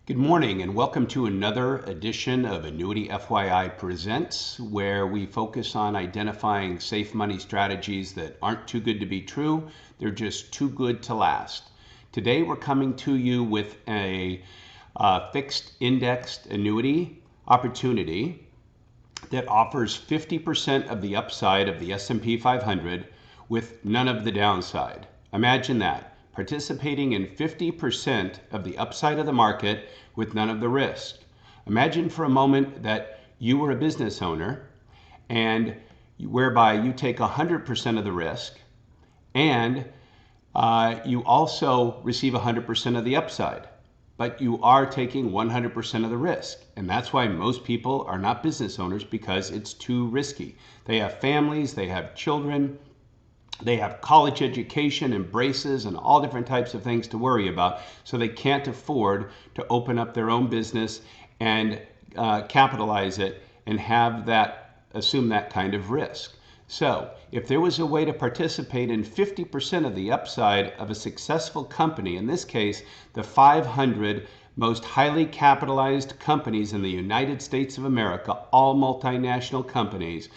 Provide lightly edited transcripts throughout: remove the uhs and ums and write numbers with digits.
Good morning and welcome to another edition of Annuity FYI Presents, where we focus on identifying safe money strategies that aren't too good to be true, they're just too good to last. Today we're coming to you with a fixed indexed annuity opportunity that offers 50% of the upside of the S&P 500 with none of the downside. Imagine that. Participating in 50% of the upside of the market with none of the risk. Imagine for a moment that you were a business owner and whereby you take 100% of the risk and you also receive 100% of the upside, but you are taking 100% of the risk. And that's why most people are not business owners, because it's too risky. They have families, they have children, they have college education and braces and all different types of things to worry about, so they can't afford to open up their own business and capitalize it and assume that kind of risk. So if there was a way to participate in 50% of the upside of a successful company, in this case, the 500 most highly capitalized companies in the United States of America, all multinational companies,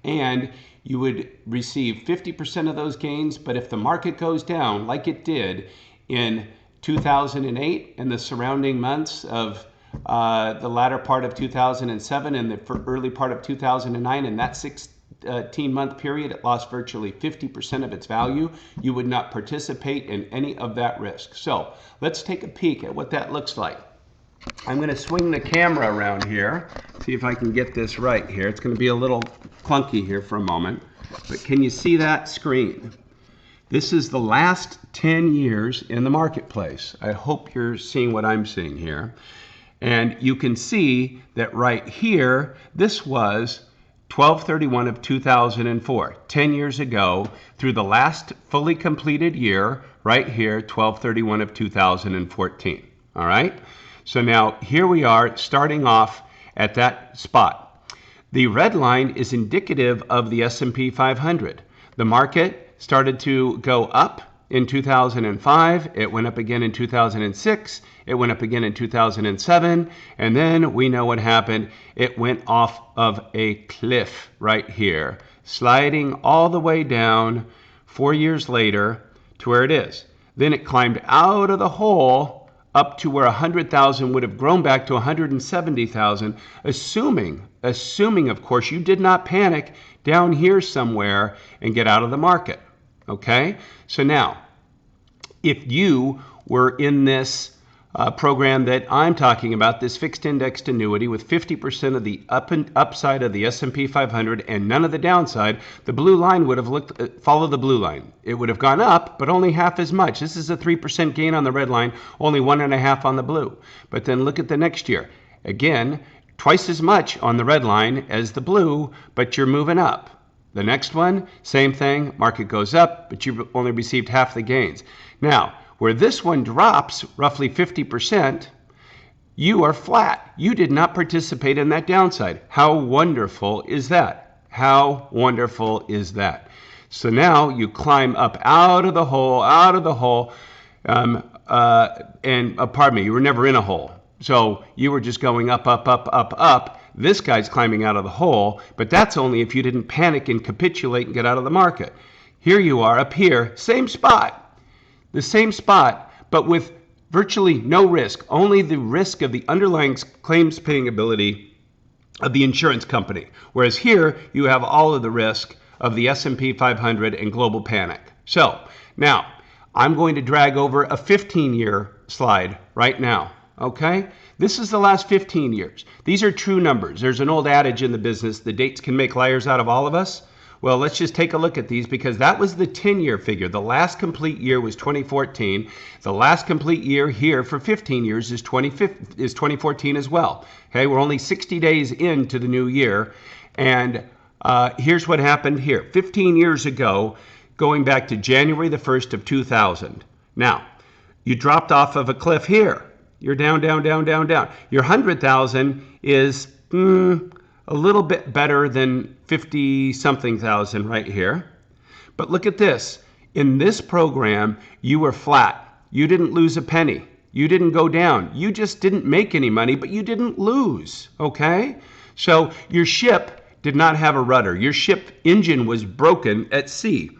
and you would receive 50% of those gains, but if the market goes down like it did in 2008 and the surrounding months of the latter part of 2007 and the early part of 2009, and that 16-month period, it lost virtually 50% of its value, you would not participate in any of that risk. So let's take a peek at what that looks like. I'm going to swing the camera around here, see if I can get this right here. It's going to be a little clunky here for a moment, but can you see that screen? This is the last 10 years in the marketplace. I hope you're seeing what I'm seeing here. And you can see that right here, this was 12/31 of 2004, 10 years ago, through the last fully completed year, right here, 12/31 of 2014. All right? So now here we are starting off at that spot. The red line is indicative of the S&P 500. The market started to go up in 2005. It went up again in 2006. It went up again in 2007. And then we know what happened. It went off of a cliff right here, sliding all the way down 4 years later to where it is. Then it climbed out of the hole up to where 100,000 would have grown back to 170,000, assuming, of course, you did not panic down here somewhere and get out of the market. Okay? So now, if you were in this program that I'm talking about, this fixed indexed annuity with 50% of the upside of the S&P 500 and none of the downside, the blue line would have follow the blue line. It would have gone up, but only half as much. This is a 3% gain on the red line, only 1.5 on the blue. But then look at the next year. Again, twice as much on the red line as the blue, but you're moving up. The next one, same thing, market goes up, but you've only received half the gains. Now, where this one drops roughly 50%, you are flat. You did not participate in that downside. How wonderful is that? How wonderful is that? So now you climb up out of the hole, pardon me, you were never in a hole. So you were just going up, up, up, up, up. This guy's climbing out of the hole, but that's only if you didn't panic and capitulate and get out of the market. Here you are up here, same spot. The same spot, but with virtually no risk, only the risk of the underlying claims paying ability of the insurance company. Whereas here, you have all of the risk of the S&P 500 and global panic. So now, I'm going to drag over a 15-year slide right now, okay? This is the last 15 years. These are true numbers. There's an old adage in the business, the dates can make liars out of all of us. Well, let's just take a look at these, because that was the 10-year figure. The last complete year was 2014. The last complete year here for 15 years is 2014 as well. Okay, we're only 60 days into the new year. And here's what happened here. 15 years ago, going back to January the 1st of 2000. Now, you dropped off of a cliff here. You're down, down, down, down, down. Your 100,000 is a little bit better than 50-something thousand right here. But look at this. In this program, you were flat. You didn't lose a penny. You didn't go down. You just didn't make any money, but you didn't lose, okay? So your ship did not have a rudder. Your ship engine was broken at sea.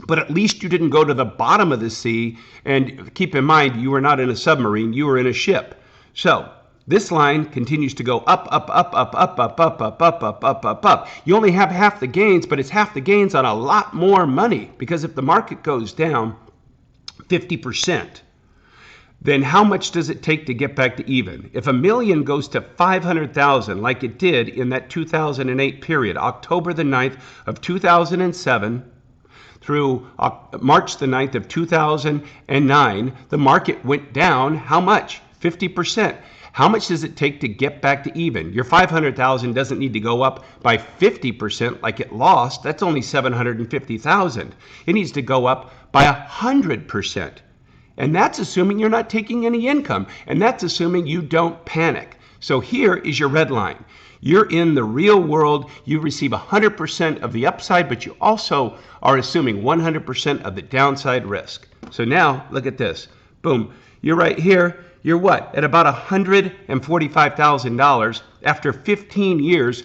But at least you didn't go to the bottom of the sea. And keep in mind, you were not in a submarine, you were in a ship. So this line continues to go up, up, up, up, up, up, up, up, up, up, up, up, up. You only have half the gains, but it's half the gains on a lot more money. Because if the market goes down 50%, then how much does it take to get back to even? If a million goes to 500,000, like it did in that 2008 period, October the 9th of 2007, through March the 9th of 2009, the market went down how much? 50%. How much does it take to get back to even? Your 500,000 doesn't need to go up by 50% like it lost. That's only 750,000. It needs to go up by 100%. And that's assuming you're not taking any income. And that's assuming you don't panic. So here is your red line. You're in the real world. You receive 100% of the upside, but you also are assuming 100% of the downside risk. So now look at this. Boom. You're right here. You're what? At about $145,000 after 15 years.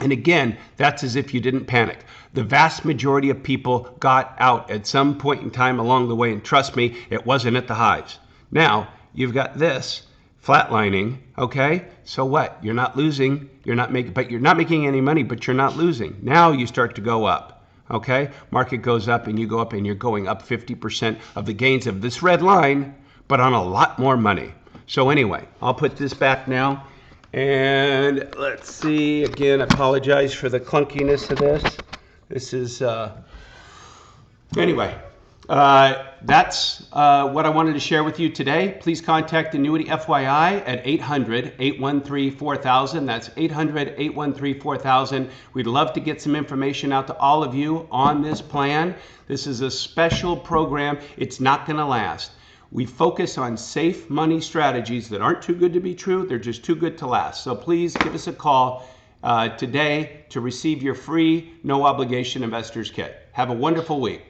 And again, that's as if you didn't panic. The vast majority of people got out at some point in time along the way. And trust me, it wasn't at the highs. Now you've got this flatlining, okay? So what? You're not losing, you're not making any money, but you're not losing. Now you start to go up, okay? Market goes up and you go up and you're going up 50% of the gains of this red line, but on a lot more money. So anyway, I'll put this back now. And let's see, again, I apologize for the clunkiness of this. This is, anyway. That's what I wanted to share with you today. Please contact Annuity FYI at 800-813-4000. That's 800-813-4000. We'd love to get some information out to all of you on this plan. This is a special program. It's not going to last. We focus on safe money strategies that aren't too good to be true. They're just too good to last. So please give us a call today to receive your free, no obligation investors kit. Have a wonderful week.